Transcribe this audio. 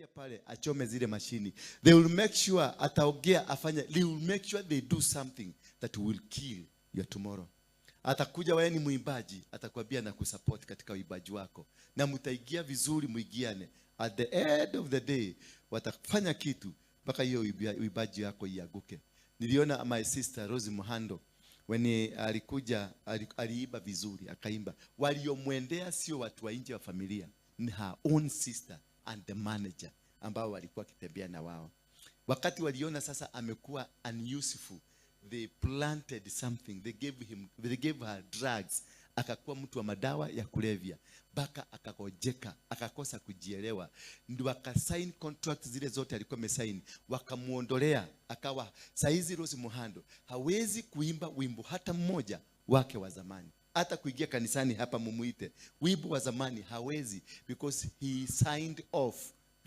pale achome zile mashini. They will make sure ataogea afanya, they will make sure they do something that will kill your tomorrow. Atakuja wewe ni muimbaji, atakwambia na kusupport katika uimbaji wako. Na mtaigia vizuri muigiane. At the end of the day watafanya kitu mpaka hiyo uimbaji yako iaguke. Niliona my sister Rose Muhando when alikuja aliimba vizuri akaimba. Waliomwendea sio watu wa nje wa familia, ni her own sister and the manager ambao walikuwa kitembea na wao. Wakati waliona sasa amekuwa unuseful, they planted something, they gave her drugs, akakuwa mtu wa madawa ya kulevya, baka akakojeka, akakosa kujielewa, ndio akasign contract zile zote alikuwa amesign, wakamuondolea. Akawa saizi Rose Muhando hawezi kuimba wimbo hata mmoja wake wa zamani. Hata kuingia kanisani hapa mumuite wimbo wa zamani hawezi, because he signed off